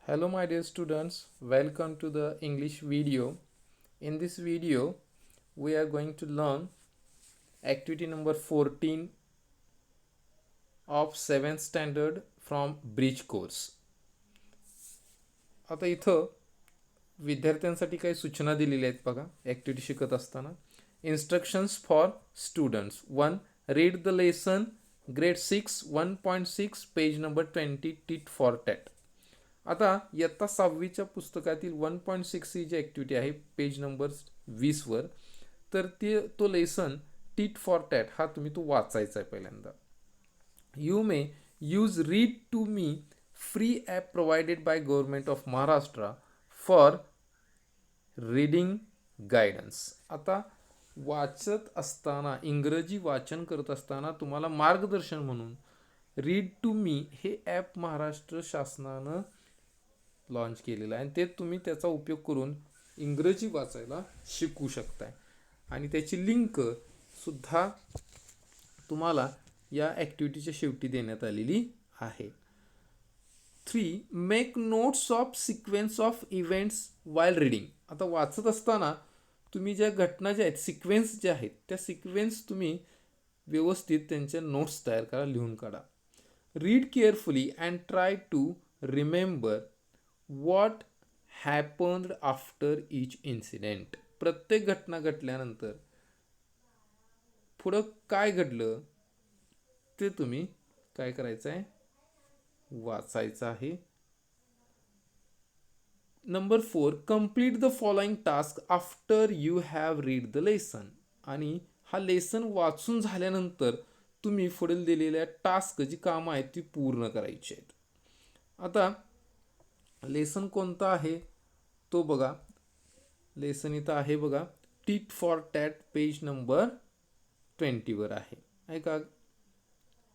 Hello my dear students, welcome to the English video. In this video, we are going to learn activity number 14 of 7th standard from Bridge course. आता इथं विद्यार्थ्यांसाठी काही सूचना दिलेल्या आहेत बघा activity शिकत असताना. Instructions for students 1. Read the lesson grade 6 1.6 page number 20 tit for tat. आता इयत्ता 6वीच्या पुस्तकातील 1.6 ही जी ॲक्टिव्हिटी आहे पेज नंबर 20वर, तर तो लेसन टीट फॉर टॅट हा तुम्ही तो वाचायचा आहे पहिल्यांदा. You may use read to me free app provided by government of Maharashtra for reading guidance. आता वाचत असताना इंग्रजी वाचन करत असताना तुम्हाला मार्गदर्शन म्हणून रीड टू मी हे ॲप महाराष्ट्र शासनानं लॉन्च केलेलं आहे आणि ते तुम्ही त्याचा उपयोग करून इंग्रजी वाचायला शिकू शकताय आणि त्याची लिंक सुद्धा तुम्हाला या ॲक्टिव्हिटीच्या शेवटी देण्यात आलेली आहे. 3. Make notes of sequence of events while reading. आता वाचत असताना तुम्ही ज्या घटना ज्या आहेत सिक्वेन्स ज्या आहेत त्या सिक्वेन्स तुम्ही व्यवस्थित त्यांच्या नोट्स तयार करा, लिहून काढा. Read carefully and try to remember what happened after each incident. प्रत्येक घटना घडल्यानंतर पुढं काय घडलं ते तुम्ही काय करायचं आहे, वाचायचं आहे. Number 4. Complete the following task after you have read the lesson. आणि हा लेसन वाचून झाल्यानंतर तुम्ही पुढील दिलेल्या टास्क जी कामं आहेत ती पूर्ण करायची आहेत. आता लेसन कोणता आहे तो बघा. लेसन इथं आहे बघा, tit for tat page number 20वर आहे का.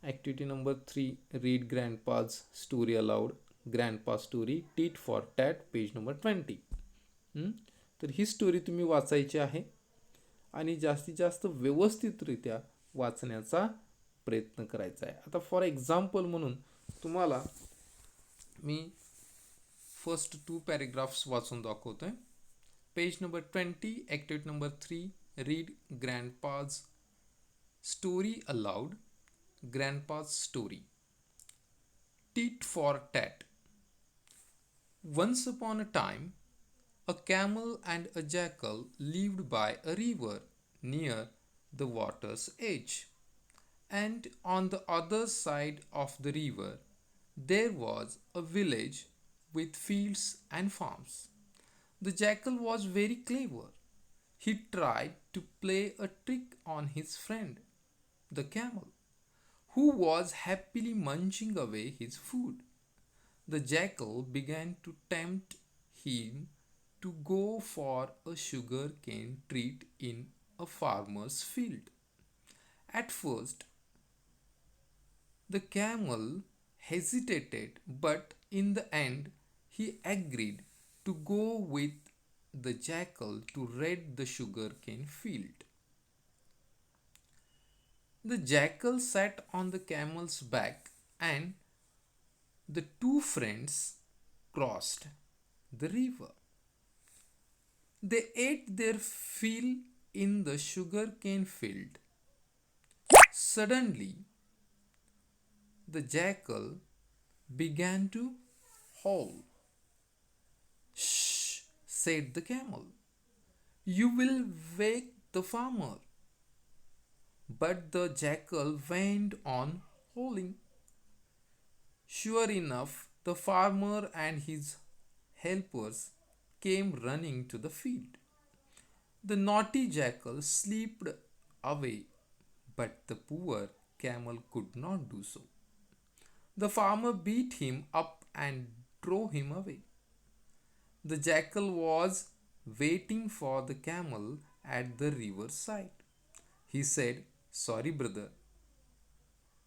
Activity number 3. Read grandpa's story aloud grandpa story tit for tat page number 20. तर ही स्टोरी तुम्ही वाचायची आहे आणि जास्तीत जास्त व्यवस्थितरित्या वाचण्याचा प्रयत्न करायचा आहे. आता फॉर एक्झाम्पल म्हणून तुम्हाला मी फर्स्ट 2 पॅरेग्राफ्स वाचून दाखवतो आहे. Page number 20 activity number 3. Read grandpa's story aloud Grandpa's story. Tit for tat. Once upon a time, a camel and a jackal lived by a river near the water's edge. And on the other side of the river, there was a village with fields and farms. The jackal was very clever. He tried to play a trick on his friend, the camel, who was happily munching away his food. The jackal began to tempt him to go for a sugarcane treat in a farmer's field. At first, the camel hesitated, but in the end, he agreed to go with the jackal to raid the sugarcane field. The jackal sat on the camel's back, and the two friends crossed the river. They ate their fill in the sugarcane field. Suddenly, the jackal began to howl. "Shh," said the camel. "You will wake the farmer." But the jackal went on howling. Sure enough, the farmer and his helpers came running to the field. The naughty jackal slipped away, but the poor camel could not do so. The farmer beat him up and drove him away. The jackal was waiting for the camel at the riverside. He said, "Sorry, brother,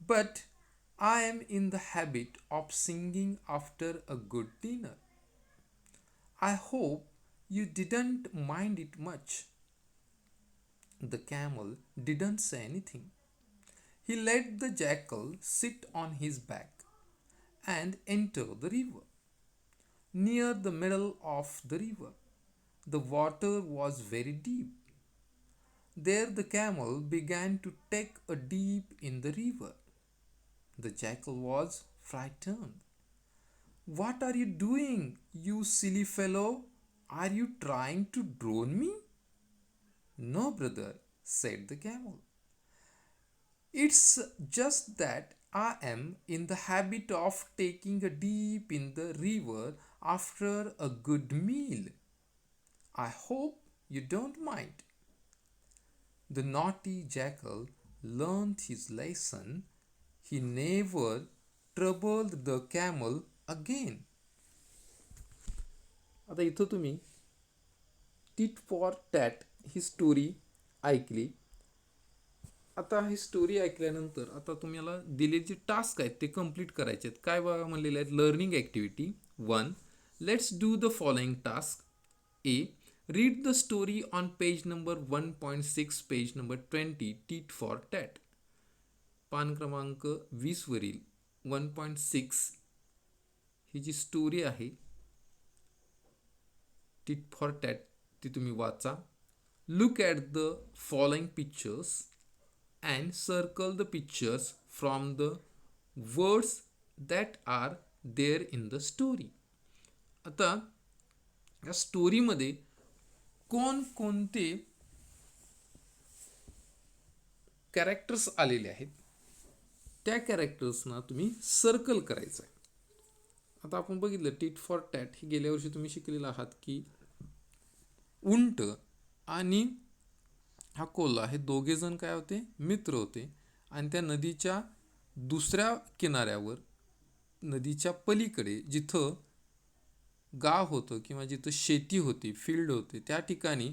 but I am in the habit of singing after a good dinner. I hope you didn't mind it much." The camel didn't say anything. He let the jackal sit on his back and enter the river. near the middle of the river. The water was very deep. There the camel began to take a dip in the river. The jackal was frightened. What are you doing, you silly fellow? Are you trying to drown me? No, brother, said the camel. It's just that I am in the habit of taking a dip in the river after a good meal. I hope you don't mind. The naughty jackal learned his lesson. He never troubled the camel again. आता इथं तुम्ही tit for tat he story ऐकली. आता ही story ऐकल्यानंतर आता तुम्हाला दिलेले जे टास्क आहेत ते कंप्लीट करायचे आहेत. काय बघा म्हणलेले आहेत, learning activity 1. Let's do the following task. A. Read the story on page number 1.6, page number 20, tit for tat. पान क्रमांक 20 वरील 1.6 ही जी स्टोरी आहे टीट फॉर टॅट ती तुम्ही वाचा. Look at the following pictures and circle the pictures from the words that are there in the story. आता या स्टोरीमध्ये कोणकोणते कॅरेक्टर्स आलेले आहेत त्या कॅरेक्टर्सना तुम्ही सर्कल करायचं आहे. आता आपण बघितलं टीट फॉर टॅट हे गेल्या वर्षी तुम्ही शिकलेला आहात की उंट आणि हा कोल्हा हे दोघे जण काय होते, मित्र होते. आणि त्या नदीच्या दुसऱ्या किनाऱ्यावर, नदीच्या पलीकडे जिथं गाव होतं किंवा जिथं शेती होती, फील्ड होते, त्या ठिकाणी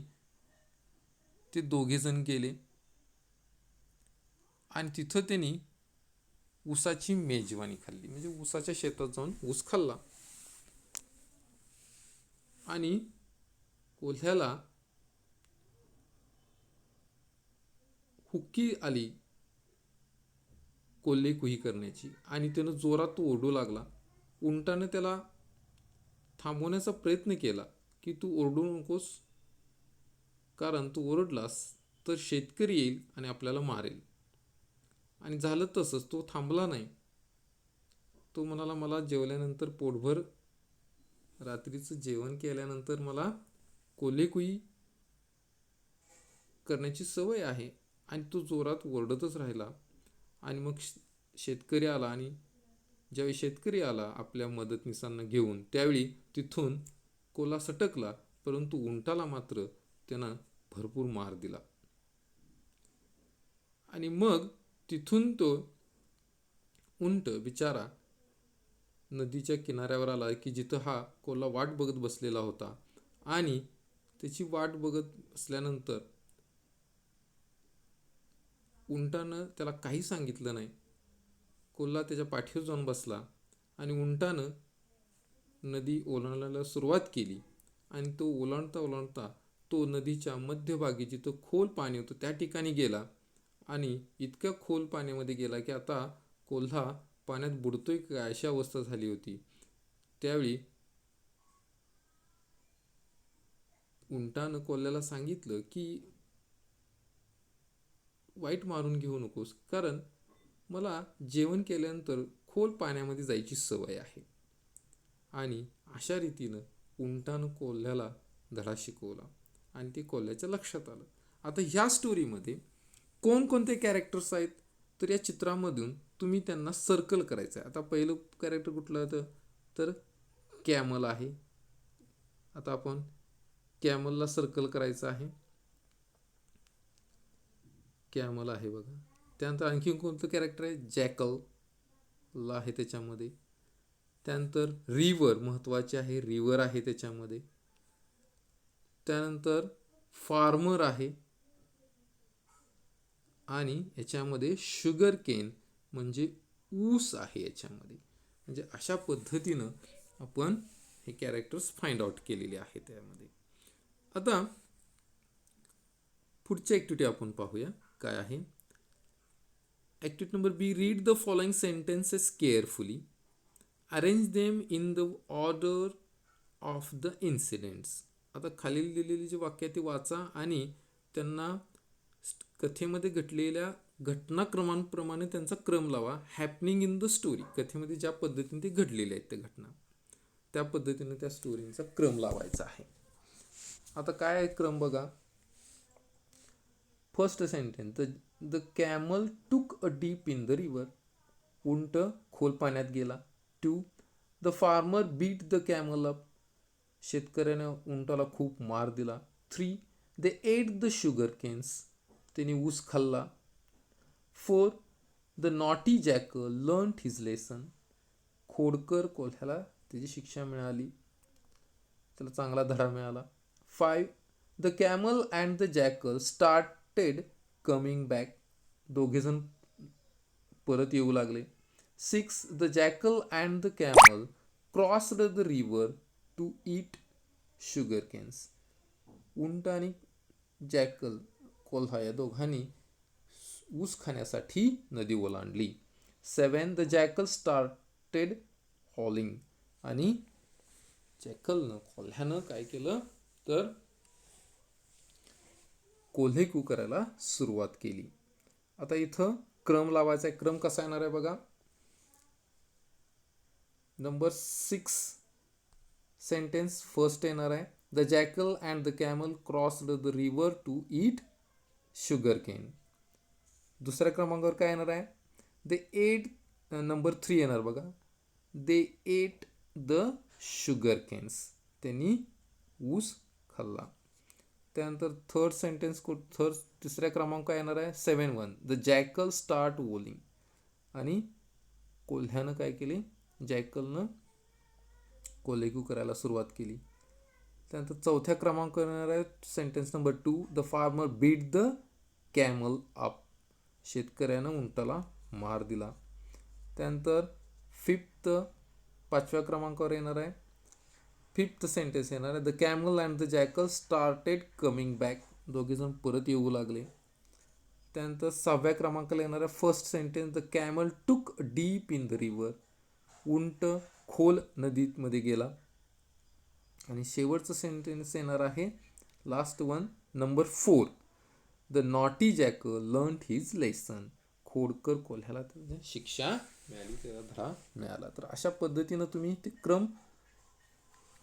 ते दोघे जण गेले आणि तिथं त्यांनी ऊसाची मेजवानी खाल्ली. म्हणजे ऊसाच्या शेतात जाऊन ऊस खाल्ला. आणि कोल्ह्याला हुक्की आली कोल्हे कुही करण्याची आणि त्यानं जोरात तो ओरडू लागला. उंटानं त्याला थांबवण्याचा प्रयत्न केला की तू ओरडू नकोस, कारण तू ओरडलास तर शेतकरी येईल आणि आपल्याला मारेल. आणि झालं तसंच, तो थांबला नाही. तो म्हणाला, मला जेवल्यानंतर पोटभर रात्रीचं जेवण केल्यानंतर मला कोल्हेकुई करण्याची सवय आहे. आणि तो जोरात ओरडतच राहिला. आणि मग शेतकरी आला आणि ज्यावेळी शेतकरी आला आपल्या मदतनीसांना घेऊन, त्यावेळी तिथून कोल्हा सटकला, परंतु उंटाला मात्र त्यानं भरपूर मार दिला. आणि मग तिथून तो उंट बिचारा नदीच्या किनाऱ्यावर आला की जिथं हा कोल्हा वाट बघत बसलेला होता. आणि त्याची वाट बघत बसल्यानंतर उंटानं त्याला काही सांगितलं नाही. कोल्हा त्याच्या पाठीवर जाऊन बसला आणि उंटानं नदी ओलांडायला सुरुवात केली. आणि तो ओलांडता ओलांडता तो नदीच्या मध्यभागी जिथं खोल पाणी होतं त्या ठिकाणी गेला. आणि इतक्या खोल पाण्यामध्ये गेला की आता कोल्हा पाण्यात बुडतोय का अशी अवस्था झाली होती. त्यावेळी उंटानं कोल्ह्याला सांगितलं की वाईट मारून घेऊ नकोस, कारण मला जेवण केल्यानंतर खोल पाण्यामध्ये जायची सवय आहे. आणि अशा रीतीनं उंटानं कोल्ह्याला धडा शिकवला आणि ते कोल्ह्याच्या लक्षात आलं. आता ह्या स्टोरीमध्ये कोणकोणते कॅरेक्टर्स आहेत तर या चित्रामधून तुम्ही त्यांना सर्कल करायचं आहे. आता पहिलं कॅरेक्टर कुठलं होतं तर कॅमल आहे. आता आपण कॅमलला सर्कल करायचं आहे. कॅमल आहे बघा. त्यानंतर आणखी कोणतं कॅरेक्टर आहे, जॅकल आहे त्याच्यामध्ये. त्यानंतर रिव्हर महत्त्वाचे आहे, रिव्हर आहे त्याच्यामध्ये. त्यानंतर फार्मर आहे. आणि याच्यामध्ये शुगर केन म्हणजे ऊस आहे याच्यामध्ये. म्हणजे अशा पद्धतीनं आपण हे कॅरेक्टर्स फाइंड आउट केलेले आहे त्यामध्ये. आता पुढची ॲक्टिव्हिटी आपण पाहूया काय आहे. Activity number B. Read the following sentences carefully. Arrange them in the order of the incidents. आता खालील दिलेली जी वाक्य ती वाचा आणि त्यांना कथेमध्ये घडलेल्या घटनाक्रमांप्रमाणे त्यांचा क्रम लावा. हॅपनिंग इन द स्टोरी, कथेमध्ये ज्या पद्धतीने ते घडलेल्या आहेत त्या घटना, त्या पद्धतीने त्या स्टोरीचा क्रम लावायचा आहे. आता काय आहे क्रम बघा. First sentence, the camel took a dip in the river. उंट खोल पाण्यात गेला. 2. The farmer beat the camel up. शेतकऱ्याने उंटाला खूप मार दिला. 3. They ate the sugar canes. त्यांनी ऊस खाल्ला. 4. The naughty jackal learn his lesson. खोडकर कोल्ह्याला त्याची शिक्षा मिळाली, त्याला चांगला धडा मिळाला. 5. The camel and the jackal started coming back. दोघेजण परत येऊ लागले. 6. The jackal and the camel crossed the river to eat sugar canes. उंट आणि जॅकल कोल्हा या दोघांनी ऊस खाण्यासाठी नदी ओलांडली. 7. The jackal started howling. आणि जॅकलनं कोल्ह्यानं काय केलं तर कोल्हेकू करायला सुरुवात केली. आता इथं क्रम लावायचा आहे. क्रम कसा येणार आहे बघा. नंबर 6 सेंटेन्स फर्स्ट येणार आहे. The jackal and the camel crossed the river to eat sugar cane. दुसऱ्या क्रमांकावर काय येणार आहे. दे एट, नंबर 3 येणार बघा. दे एट द शुगर केन्स. त्यांनी ऊस खाल्ला. त्यानंतर थर्ड सेंटेन्स तिसऱ्या क्रमांक येणार आहे. 7-1. The jackal start howling. आणि कोल्ह्यानं काय केले, जॅकलनं कोल्हेकू करायला सुरुवात केली. त्यानंतर चौथ्या क्रमांकावर येणार आहे sentence number 2. The farmer beat the camel up. शेतकऱ्यानं उंटाला मार दिला. त्यानंतर पाचव्या क्रमांकावर येणार आहे. फिफ्थ सेंटेन्स येणार आहे. The camel and the jackal started coming back. दोघेजण परत येऊ लागले. त्यानंतर 6व्या क्रमांकाला येणार आहे first sentence. The camel took deep in the river. उंट खोल नदीमध्ये गेला. आणि शेवटचं सेंटेन्स येणार आहे last one, number 4. The naughty jackal learn his lesson. खोडकर कोल्ह्याला त्याची शिक्षा मिळाली, त्याला धडा मिळाला. तर अशा पद्धतीनं तुम्ही ते क्रम,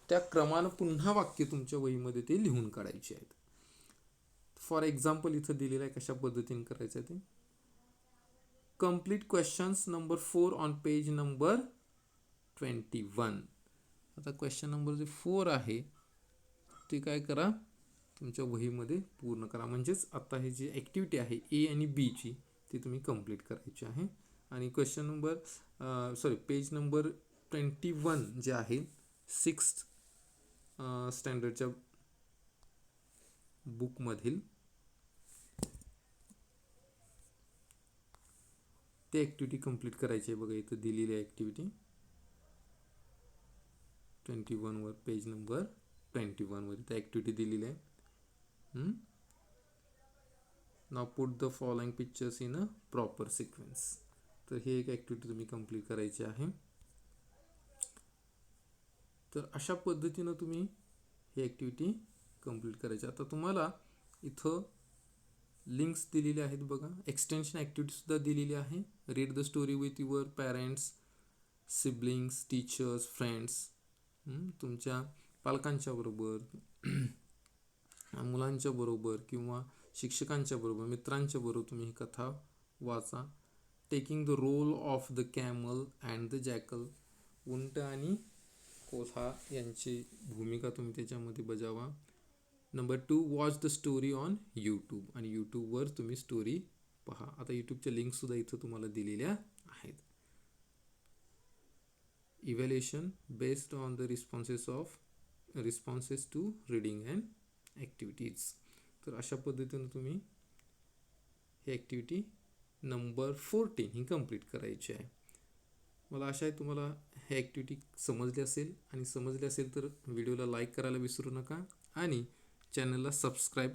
त्या क्रमानं पुन्हा वाक्य तुमच्या वहीमध्ये ते लिहून काढायचे आहेत. फॉर एक्झाम्पल इथं दिलेलं आहे कशा पद्धतीने करायचं आहे ते. Complete questions number 4 on page number 21. आता क्वेश्चन नंबर जे 4 आहे ते काय करा, तुमच्या वहीमध्ये पूर्ण करा. म्हणजेच आता हे जी ॲक्टिव्हिटी आहे ए आणि बीची ती तुम्ही कंप्लीट करायची आहे. आणि क्वेश्चन नंबर पेज नंबर 21 जे आहे 6th स्टँडर्डच्या बुकमधील ते ॲक्टिव्हिटी कंप्लीट करायची आहे. बघा इथं दिलेली आहे ॲक्टिव्हिटी 21वर, पेज नंबर 21वर इथं ॲक्टिव्हिटी दिलेली आहे. Now put the following pictures in a proper sequence. तर ही एक ॲक्टिव्हिटी तुम्ही कंप्लीट करायची आहे. तर अशा पद्धतीनं तुम्ही ही ॲक्टिव्हिटी कंप्लीट करायची. आता तुम्हाला इथं लिंक्स दिलेले आहेत बघा. एक्सटेन्शन ॲक्टिव्हिटीसुद्धा दिलेली आहे. Read the story with your parents, siblings, teachers, friends. तुमच्या पालकांच्या बरोबर, मुलांच्या बरोबर किंवा शिक्षकांच्या बरोबर, मित्रांच्या बरोबर तुम्ही ही कथा वाचा. Taking the role of the camel and the jackal. उंट आणि कोल्हा यांची भूमिका तुम्ही त्याच्यामध्ये बजावा. Number 2, watch the story on YouTube. आणि यूट्यूबवर तुम्ही स्टोरी पहा. आता यूट्यूबच्या लिंकसुद्धा इथं तुम्हाला दिलेल्या आहेत. Evaluation based on the responses to reading and activities. तर अशा पद्धतीनं तुम्ही ही ॲक्टिव्हिटी नंबर 14 ही कंप्लीट करायची आहे. मला आशा आहे तुम्हाला ही ॲक्टिव्हिटी समजली असेल. आणि समजली असेल तर व्हिडिओला लाईक करायला विसरू नका आणि चॅनलला सबस्क्राईब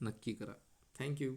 नक्की करा. थँक्यू.